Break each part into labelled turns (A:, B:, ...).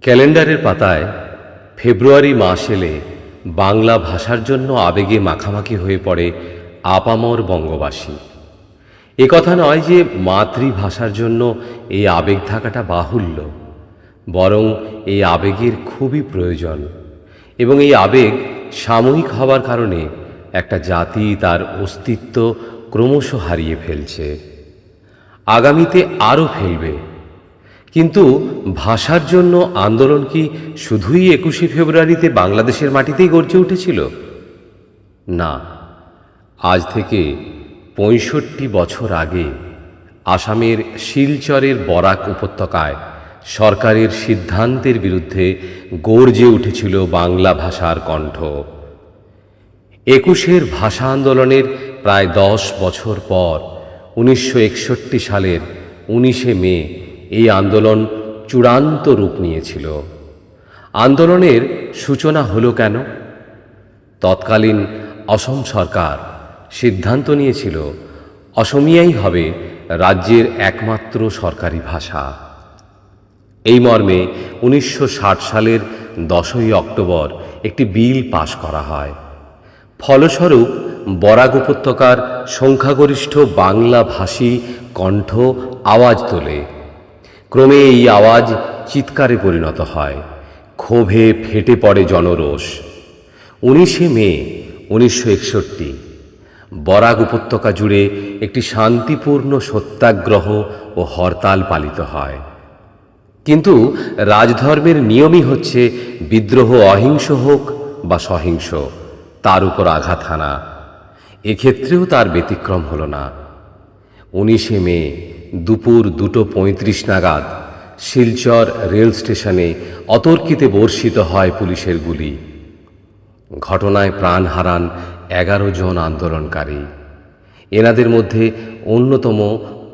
A: ক্যালেন্ডারের পাতায় ফেব্রুয়ারি মাস এলে বাংলা ভাষার জন্য আবেগে মাখামাখি হয়ে পড়ে আপামর বঙ্গবাসী। এ কথা নয় যে মাতৃভাষার জন্য এই আবেগ থাকাটা বাহুল্য, বরং এই আবেগের খুবই প্রয়োজন। এবং এই আবেগ সাময়িক হবার কারণে একটা জাতি তার অস্তিত্ব ক্রমশ হারিয়ে ফেলছে, আগামীতে আরও ফেলবে। কিন্তু ভাষার জন্য আন্দোলন কি শুধুই ২১শে ফেব্রুয়ারিতে বাংলাদেশের মাটিতেই গর্জে উঠেছিল? না, আজ থেকে ৬৫ বছর আগে আসামের শিলচরের বরাক উপত্যকায় সরকারের সিদ্ধান্তের বিরুদ্ধে গর্জে উঠেছিল বাংলা ভাষার কণ্ঠ। ২১শে ভাষা আন্দোলনের প্রায় ১০ বছর পর ১৯৬১ সালের ১৯শে মে এই আন্দোলন চূড়ান্ত রূপ নিয়েছিল। আন্দোলনের সূচনা হলো কেন? তৎকালীন অসম সরকার সিদ্ধান্ত নিয়েছিল অসমীয়াই হবে রাজ্যের একমাত্র সরকারি ভাষা। এই মর্মে ১৯৬০ সালের ১০ই অক্টোবর একটি বিল পাশ করা হয়। ফলস্বরূপ বরাক উপত্যকার সংখ্যাগরিষ্ঠ বাংলাভাষী কণ্ঠ আওয়াজ তোলে। ক্রমে এই আওয়াজ চিৎকারে পরিণত হয়, ক্ষোভে ফেটে পড়ে জনরোষ। ১৯শে মে ১৯৬১ বরাক উপত্যকা জুড়ে একটি শান্তিপূর্ণ সত্যাগ্রহ ও হরতাল পালিত হয়। কিন্তু রাজধর্মের নিয়মই হচ্ছে বিদ্রোহ অহিংস হোক বা সহিংস, তার উপর আঘাত হানা। এক্ষেত্রেও তার ব্যতিক্রম হল না। ১৯শে মে দুপুর ২:৩৫ নাগাদ শিলচর রেল স্টেশনে অতর্কিতে বর্ষিত হয় পুলিশের গুলি। ঘটনায় প্রাণ হারান ১১ জন আন্দোলনকারী। এনাদের মধ্যে অন্যতম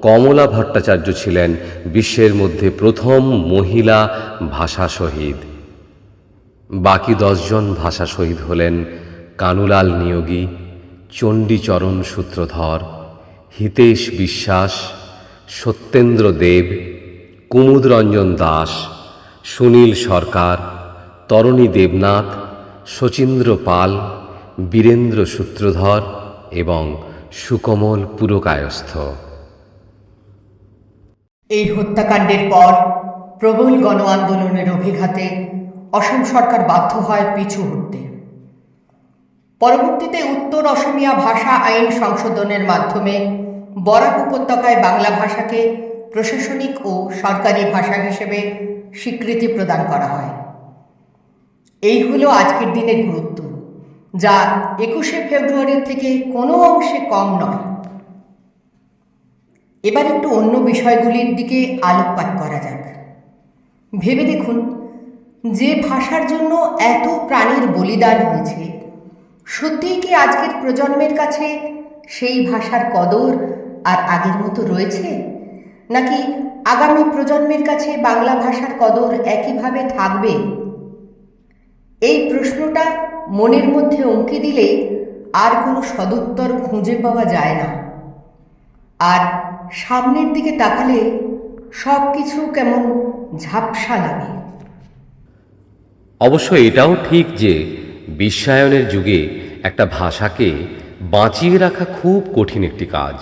A: কমলা ভট্টাচার্য ছিলেন বিশ্বের মধ্যে প্রথম মহিলা ভাষা শহীদ। বাকি ১০ জন ভাষা শহীদ হলেন কানুলাল নিয়োগী, চণ্ডীচরণ সূত্রধর, হিতেশ বিশ্বাস, সত্যেন্দ্র দেব, কুমুদ রঞ্জন দাস, সুনীল সরকার, তরণী দেবনাথ, শচীন্দ্র পাল, বীরেন্দ্র সূত্রধর এবং সুকমল পুরকায়স্থ।
B: এই হত্যাকাণ্ডের পর প্রবল গণ আন্দোলনের অভিঘাতে অসম সরকার বাধ্য হয় পিছু হটতে। পরবর্তীতে উত্তর অসমিয়া ভাষা আইন সংশোধনের মাধ্যমে বরাক উপত্যকায় বাংলা ভাষাকে প্রশাসনিক ও সরকারি ভাষা হিসেবে স্বীকৃতি প্রদান করা হয়। এই হলো আজকের দিনের গুরুত্ব, যা ২১শে ফেব্রুয়ারির থেকে কোনো অংশে কম নয়। এবার একটু অন্য বিষয়গুলির দিকে আলোকপাত করা যাক। ভেবে দেখুন, যে ভাষার জন্য এত প্রাণের বলিদান হয়েছে, সত্যিই কি আজকের প্রজন্মের কাছে সেই ভাষার কদর আর আগের মতো রয়েছে, নাকি আগামী প্রজন্মের কাছে বাংলা ভাষার কদর একইভাবে থাকবে? এই প্রশ্নটা মনের মধ্যে উঁকি দিলে আর কোনো সদুত্তর খুঁজে পাওয়া যায় না। আর সামনের দিকে তাকালে সব কিছু কেমন ঝাপসা লাগে।
A: অবশ্য এটাও ঠিক যে বিশ্বায়নের যুগে একটা ভাষাকে বাঁচিয়ে রাখা খুব কঠিন একটি কাজ।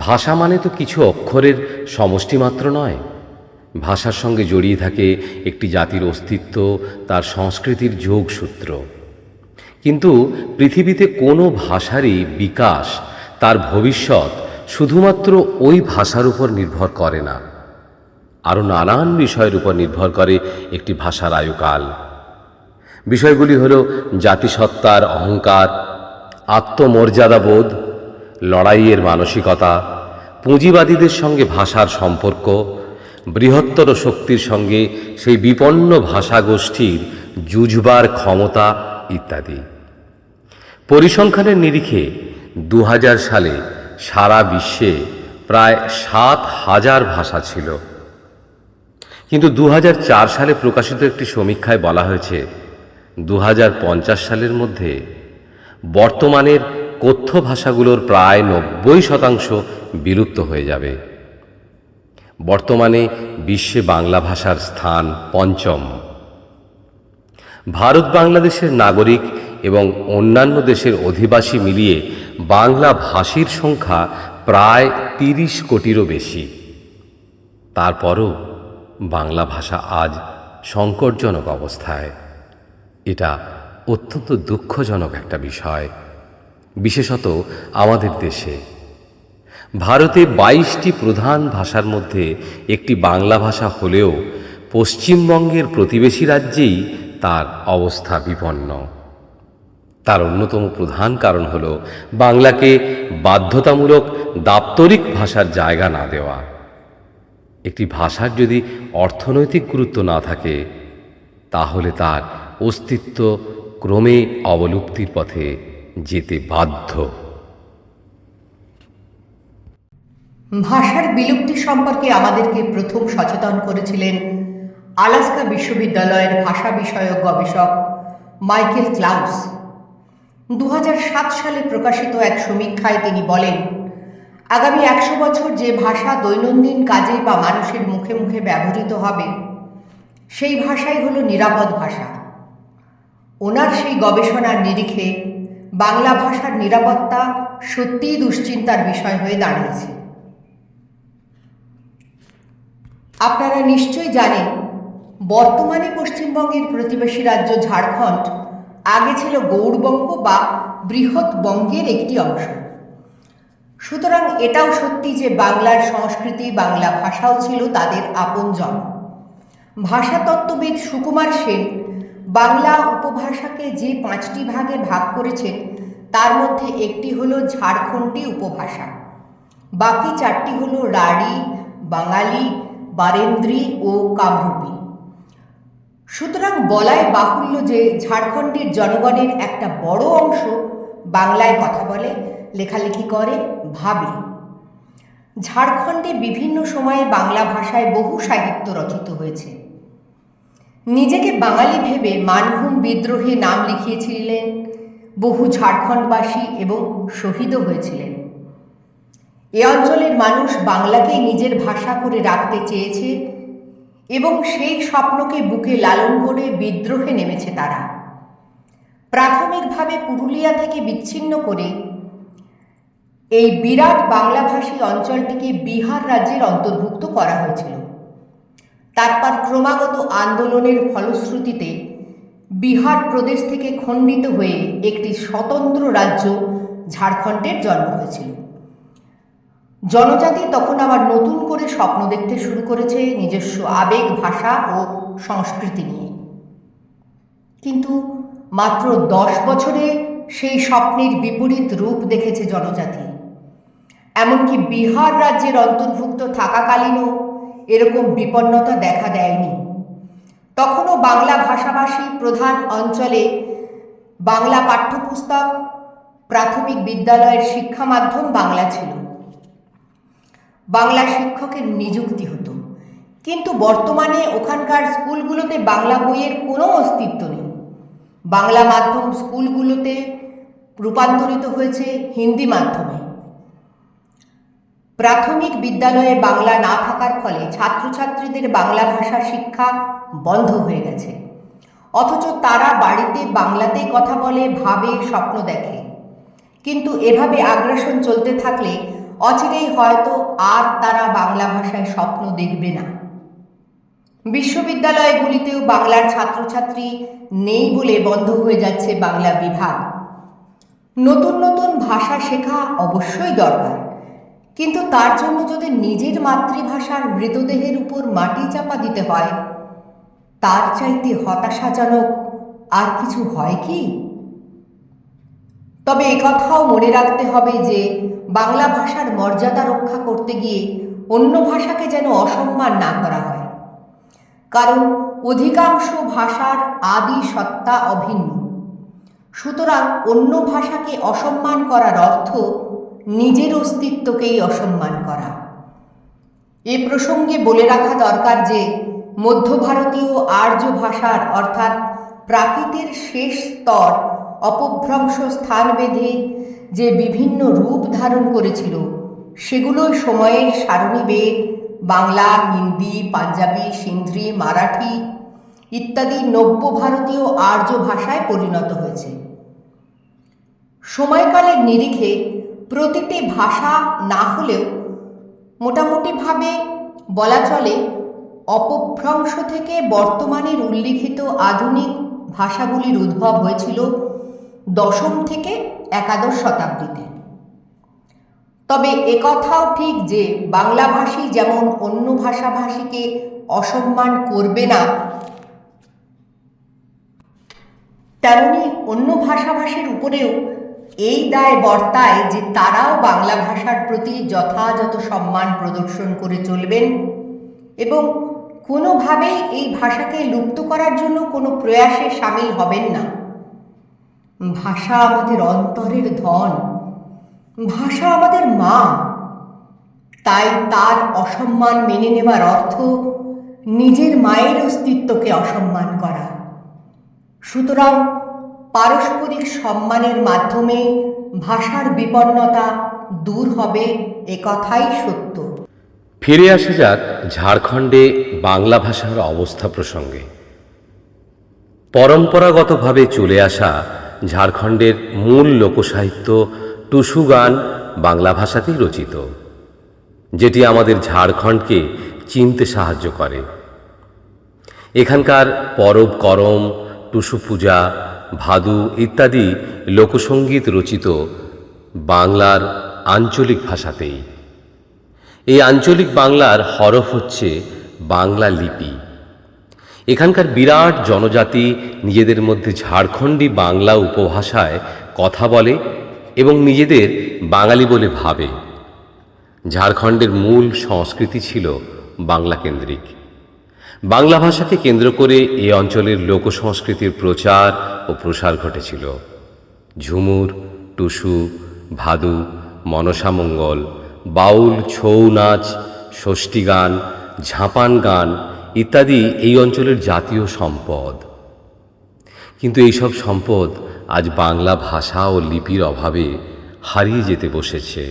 A: ভাষা মানে তো কিছু অক্ষরের সমষ্টি মাত্র নয়। ভাষার সঙ্গে জড়িয়ে থাকে একটি জাতির অস্তিত্ব, তার সংস্কৃতির যোগসূত্র। কিন্তু পৃথিবীতে কোনো ভাষারই বিকাশ, তার ভবিষ্যৎ শুধুমাত্র ওই ভাষার উপর নির্ভর করে না, আরও নানান বিষয়ের উপর নির্ভর করে একটি ভাষার আয়ুকাল। বিষয়গুলি হল জাতিসত্তার অহংকার, আত্মমর্যাদাবোধ, লড়াইয়ের মানসিকতা, পুঁজিবাদীদের সঙ্গে ভাষার সম্পর্ক, বৃহত্তর শক্তির সঙ্গে সেই বিপন্ন ভাষাগোষ্ঠীর যুঝবার ক্ষমতা ইত্যাদি। পরিসংখ্যানের নিরিখে ২০০০ সালে সারা বিশ্বে প্রায় ৭,০০০ ভাষা ছিল। কিন্তু ২০০৪ সালে প্রকাশিত একটি সমীক্ষায় বলা হয়েছে ২০৫০ সালের মধ্যে বর্তমানের কথ্য ভাষাগুলোর প্রায় ৯০% বিলুপ্ত হয়ে যাবে। বর্তমানে বিশ্বে বাংলা ভাষার স্থান পঞ্চম। ভারত বাংলাদেশের নাগরিক এবং অন্যান্য দেশের অধিবাসী মিলিয়ে বাংলা ভাষীর সংখ্যা প্রায় ৩০ কোটিরও বেশি। তারপরও বাংলা ভাষা আজ সংকটজনক অবস্থায়। এটা অত্যন্ত দুঃখজনক একটা বিষয়, বিশেষত আমাদের দেশে। ভারতে ২২টি প্রধান ভাষার মধ্যে একটি বাংলা ভাষা হলেও পশ্চিমবঙ্গের প্রতিবেশী রাজ্যেই তার অবস্থা বিপন্ন। তার অন্যতম প্রধান কারণ হল বাংলাকে বাধ্যতামূলক দাপ্তরিক ভাষার জায়গা না দেওয়া। একটি ভাষার যদি অর্থনৈতিক গুরুত্ব না থাকে, তাহলে তার অস্তিত্ব ক্রমে অবলুপ্তির পথে যেতে বাধ্য।
B: ভাষার বিলুপ্তি সম্পর্কে আমাদেরকে প্রথম সচেতন করেছিলেন আলাস্কা বিশ্ববিদ্যালয়ের ভাষা বিষয়ক গবেষক মাইকেল ক্লাউস। ২০০৭ সালে প্রকাশিত এক সমীক্ষায় তিনি বলেন, আগামী ১০০ বছর যে ভাষা দৈনন্দিন কাজে বা মানুষের মুখে মুখে ব্যবহৃত হবে, সেই ভাষাই হলো নিরাপদ ভাষা। ওনার সেই গবেষণার নিরিখে বাংলা ভাষার নিরাপত্তা সত্যিই দুশ্চিন্তার বিষয় হয়ে দাঁড়িয়েছে। আপনারা নিশ্চয়ই জানেন, বর্তমানে পশ্চিমবঙ্গের প্রতিবেশী রাজ্য ঝাড়খণ্ড আগে ছিল গৌড়বঙ্গ বা বৃহৎ বঙ্গের একটি অংশ। সুতরাং এটাও সত্যি যে বাংলার সংস্কৃতি, বাংলা ভাষাও ছিল তাদের আপনজন। ভাষাতত্ত্ববিদ সুকুমার সেন বাংলা উপভাষাকে যে 5টি ভাগে ভাগ করেছেন, তার মধ্যে একটি হলো ঝাড়খণ্ডী উপভাষা, বাকি 4টি হলো রাঢ়ী, বাঙালি, বারেন্দ্রী ও কামরূপী। সুতরাং বলাই বাহুল্য যে ঝাড়খণ্ডের জনগণের একটা বড় অংশ বাংলায় কথা বলে, লেখালেখি করে, ভাবে। ঝাড়খণ্ডে বিভিন্ন সময়ে বাংলা ভাষায় বহু সাহিত্য রচিত হয়েছে। নিজেকে বাঙালি ভেবে মানভূম বিদ্রোহে নাম লিখিয়েছিলেন বহু ঝাড়খণ্ডবাসী এবং শহীদও হয়েছিলেন। এ অঞ্চলের মানুষ বাংলাকেই নিজের ভাষা করে রাখতে চেয়েছে এবং সেই স্বপ্নকে বুকে লালন করে বিদ্রোহে নেমেছে তারা। প্রাথমিকভাবে পুরুলিয়া থেকে বিচ্ছিন্ন করে এই বিরাট বাংলাভাষী অঞ্চলটিকে বিহার রাজ্যের অন্তর্ভুক্ত করা হয়েছিল। তারপর ক্রমাগত আন্দোলনের ফলশ্রুতিতে বিহার প্রদেশ থেকে খণ্ডিত হয়ে একটি স্বতন্ত্র রাজ্য ঝাড়খণ্ডের জন্ম হয়েছিল। জনজাতি তখন আবার নতুন করে স্বপ্ন দেখতে শুরু করেছে নিজস্ব আবেগ, ভাষা ও সংস্কৃতি নিয়ে। কিন্তু মাত্র 10 বছরে সেই স্বপ্নের বিপরীত রূপ দেখেছে জনজাতি। এমনকি বিহার রাজ্যের অন্তর্ভুক্ত থাকাকালীনও এরকম বিপন্নতা দেখা দেয়নি। তখনও বাংলা ভাষাভাষী প্রধান অঞ্চলে বাংলা পাঠ্যপুস্তক, প্রাথমিক বিদ্যালয়ের শিক্ষা মাধ্যম বাংলা ছিল। বাংলা শিক্ষকের নিযুক্তি হতো, কিন্তু বর্তমানে ওখানকার স্কুলগুলোতে বাংলা বইয়ের কোনো অস্তিত্ব নেই। বাংলা মাধ্যম স্কুলগুলোতে রূপান্তরিত হয়েছে হিন্দি মাধ্যমে। প্রাথমিক বিদ্যালয়ে বাংলা না থাকার ফলে ছাত্রছাত্রীদের বাংলা ভাষা শিক্ষা বন্ধ হয়ে গেছে, অথচ তারা বাড়িতে বাংলাতেই কথা বলে, ভাবে, স্বপ্ন দেখে। কিন্তু এভাবে আগ্রাসন চলতে থাকলে অচিরেই হয়তো আর তারা বাংলা ভাষায় স্বপ্ন দেখবে না। বিশ্ববিদ্যালয়গুলিতেও বাংলার ছাত্রছাত্রী নেই বলে বন্ধ হয়ে যাচ্ছে বাংলা বিভাগ। নতুন নতুন ভাষা শেখা অবশ্যই দরকার, কিন্তু তার জন্য যদি নিজের মাতৃভাষার মৃতদেহের উপর মাটি চাপা দিতে হয়, তার চাইতে হতাশাজনক আর কিছু হয় কি? তবে একথাও মনে রাখতে হবে যে বাংলা ভাষার মর্যাদা রক্ষা করতে গিয়ে অন্য ভাষাকে যেন অসম্মান না করা হয়, কারণ অধিকাংশ ভাষার আদি সত্তা অভিন্ন। সুতরাং অন্য ভাষাকে অসম্মান করার অর্থ নিজের অস্তিত্বকেই অসম্মান করা। এ প্রসঙ্গে বলে রাখা দরকার যে মধ্য ভারতীয় আর্য ভাষার অর্থাৎ প্রাকৃতের শেষ স্তর অপভ্রংশ স্থান বেঁধে যে বিভিন্ন রূপ ধারণ করেছিল, সেগুলোই সময়ের সারণী বেয়ে বাংলা, হিন্দি, পাঞ্জাবি, সিন্ধি, মারাঠি ইত্যাদি নব্য ভারতীয় আর্য ভাষায় পরিণত হয়েছে। সময়কালের নিরিখে প্রতিটি ভাষা না হলেও মোটামুটিভাবে বলা চলে অপভ্রংশ থেকে বর্তমানের উল্লিখিত আধুনিক ভাষাগুলির উদ্ভব হয়েছিল দশম থেকে একাদশ শতাব্দীতে। তবে একথাও ঠিক যে বাংলাভাষী যেমন অন্য ভাষাভাষীকে অসম্মান করবে না, তেমনি অন্য ভাষাভাষীর উপরেও এই দায় বর্তায় যে তারাও বাংলা ভাষার প্রতি যথাযথ সম্মান প্রদর্শন করে চলবেন এবং কোনোভাবেই এই ভাষাকে লুপ্ত করার জন্য কোনো প্রয়াসে সামিল হবেন না। ভাষা আমাদের অন্তরের ধন, ভাষা আমাদের মা, তাই তার অসম্মান মেনে নেওয়ার অর্থ নিজের মায়ের অস্তিত্বকে অসম্মান করা। সুতরাং পারস্পরিক সম্মানের মাধ্যমে ভাষার বিপন্নতা দূর হবে, একথাই সত্য।
A: ফিরে আসা যাক ঝাড়খণ্ডে বাংলা ভাষার অবস্থা প্রসঙ্গে। পরম্পরাগতভাবে চলে আসা ঝাড়খণ্ডের মূল লোকসাহিত্য টুসু গান বাংলা ভাষাতেই রচিত, যেটি আমাদের ঝাড়খণ্ডকে চিনতে সাহায্য করে। এখানকার পরব করম, টুসু পূজা, ভাদু ইত্যাদি লোকসঙ্গীত রচিত বাংলার আঞ্চলিক ভাষাতেই। এই আঞ্চলিক বাংলার হরফ হচ্ছে বাংলা লিপি। এখানকার বিরাট জনজাতি নিজেদের মধ্যে ঝাড়খণ্ডী বাংলা উপভাষায় কথা বলে এবং নিজেদের বাঙালি বলে ভাবে। ঝাড়খণ্ডের মূল সংস্কৃতি ছিল বাংলা কেন্দ্রিক। বাংলা ভাষাকে কেন্দ্র করে এই অঞ্চলের লোকসংস্কৃতির প্রচার ও প্রসার ঘটেছিল। ঝুমুর, টুসু, ভাদু, মনসামঙ্গল, বাউল, ছৌ নাচ, ষষ্ঠী গান, ঝাঁপান গান ইত্যাদি এই অঞ্চলের জাতীয় সম্পদ। কিন্তু এইসব সম্পদ আজ বাংলা ভাষা ও লিপির অভাবে হারিয়ে যেতে বসেছে।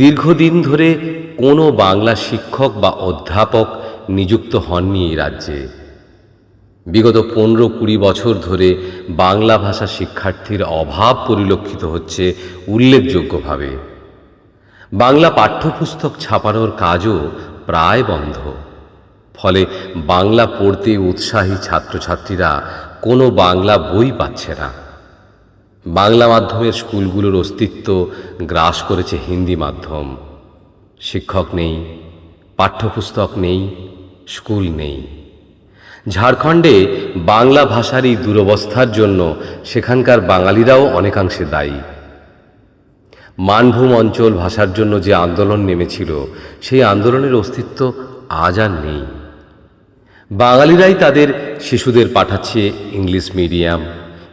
A: দীর্ঘদিন ধরে কোনো বাংলা শিক্ষক বা অধ্যাপক নিযুক্ত হননি এই রাজ্যে। বিগত 15-20 বছর ধরে বাংলা ভাষা শিক্ষার্থীর অভাব পরিলক্ষিত হচ্ছে উল্লেখযোগ্যভাবে। বাংলা পাঠ্যপুস্তক ছাপানোর কাজও প্রায় বন্ধ। ফলে বাংলা পড়তে উৎসাহী ছাত্রছাত্রীরা কোনো বাংলা বই পাচ্ছে না। বাংলা মাধ্যমের স্কুলগুলোর অস্তিত্ব গ্রাস করেছে হিন্দি মাধ্যম। শিক্ষক নেই, পাঠ্যপুস্তক নেই, স্কুল নেই। ঝাড়খণ্ডে বাংলা ভাষার এই দুরবস্থার জন্য সেখানকার বাঙালিরাও অনেকাংশে দায়ী। মানভূম অঞ্চল ভাষার জন্য যে আন্দোলন নেমেছিল, সেই আন্দোলনের অস্তিত্ব আজ আর নেই। বাঙালিরাই তাদের শিশুদের পাঠাচ্ছে ইংলিশ মিডিয়াম,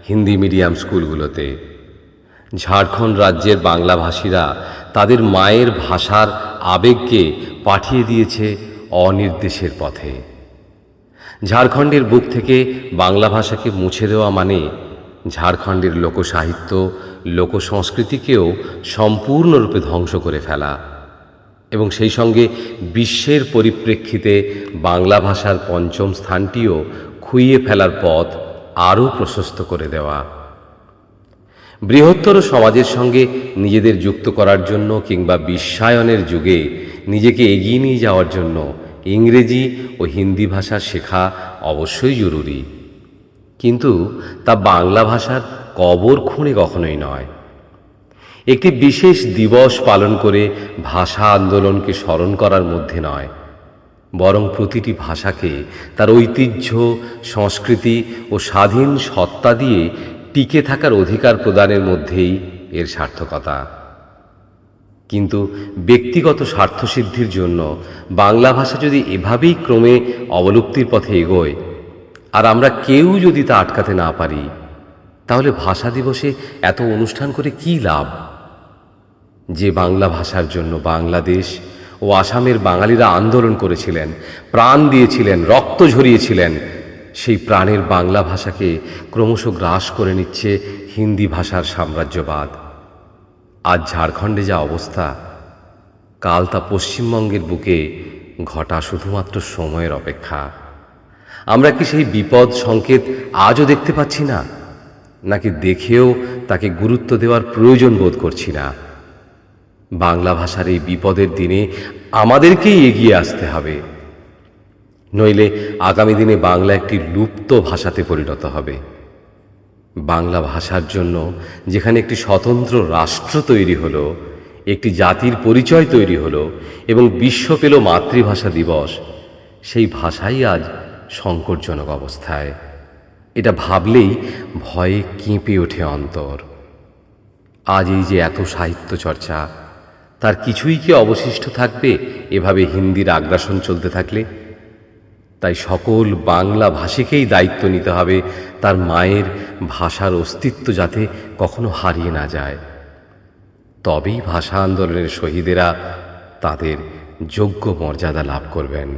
A: হিন্দি মিডিয়াম স্কুলগুলোতে। ঝাড়খণ্ড রাজ্যের বাংলাভাষীরা তাদের মায়ের ভাষার আবেগকে পাঠিয়ে দিয়েছে অনির্দেশের পথে। ঝাড়খণ্ডের বুক থেকে বাংলা ভাষাকে মুছে দেওয়া মানে ঝাড়খণ্ডের লোকসাহিত্য, লোকসংস্কৃতিকেও সম্পূর্ণরূপে ধ্বংস করে ফেলা এবং সেই সঙ্গে বিশ্বের পরিপ্রেক্ষিতে বাংলা ভাষার পঞ্চম স্থানটিও খুইয়ে ফেলার পথ আরও প্রশস্ত করে দেওয়া। বৃহত্তর সমাজের সঙ্গে নিজেদের যুক্ত করার জন্য কিংবা বিশ্বায়নের যুগে নিজেকে এগিয়ে নিয়ে যাওয়ার জন্য ইংরেজি ও হিন্দি ভাষা শেখা অবশ্যই জরুরি, কিন্তু তা বাংলা ভাষার কবর খুঁড়ে কখনোই নয়। একটি বিশেষ দিবস পালন করে ভাষা আন্দোলনকে স্মরণ করার মধ্যে নয়, বরং প্রতিটি ভাষাকে তার ঐতিহ্য, সংস্কৃতি ও স্বাধীন সত্তা দিয়ে টিকে থাকার অধিকার প্রদানের মধ্যেই এর সার্থকতা। কিন্তু ব্যক্তিগত স্বার্থসিদ্ধির জন্য বাংলা ভাষা যদি এভাবেই ক্রমে অবলুপ্তির পথে এগোয় আর আমরা কেউ যদি তা আটকাতে না পারি, তাহলে ভাষা দিবসে এত অনুষ্ঠান করে কী লাভ? যে বাংলা ভাষার জন্য বাংলাদেশ ও আসামের বাঙালিরা আন্দোলন করেছিলেন, প্রাণ দিয়েছিলেন, রক্ত ঝরিয়েছিলেন, সেই প্রাণের বাংলা ভাষাকে ক্রমশ গ্রাস করে নিচ্ছে হিন্দি ভাষার সাম্রাজ্যবাদ। আজ ঝাড়খণ্ডে যা অবস্থা, কাল তা পশ্চিমবঙ্গের বুকে ঘটা শুধুমাত্র সময়ের অপেক্ষা। আমরা কি সেই বিপদ সংকেত আজও দেখতে পাচ্ছি না, নাকি দেখেও তাকে গুরুত্ব দেওয়ার প্রয়োজন বোধ করছি না? বাংলা ভাষার এই বিপদের দিনে আমাদেরকেই এগিয়ে আসতে হবে, নইলে আগামী দিনে বাংলা একটি লুপ্ত ভাষাতে পরিণত হবে। বাংলা ভাষার জন্য যেখানে একটি স্বতন্ত্র রাষ্ট্র তৈরি হলো, একটি জাতির পরিচয় তৈরি হলো এবং বিশ্ব পেল মাতৃভাষা দিবস, সেই ভাষাই আজ সংকটজনক অবস্থায়। এটা ভাবলেই ভয়ে কেঁপে ওঠে অন্তর। আজ এই যে এত সাহিত্য চর্চা, তার কিছুই কি অবশিষ্ট থাকবে এভাবে হিন্দির আগ্রাসন চলতে থাকলে? তাই সকল বাংলা ভাষীকেই দায়িত্ব নিতে হবে তার মায়ের ভাষার অস্তিত্ব যাতে কখনো হারিয়ে না যায়। তবেই ভাষা আন্দোলনের শহীদেরা তাদের যোগ্য মর্যাদা লাভ করবেন।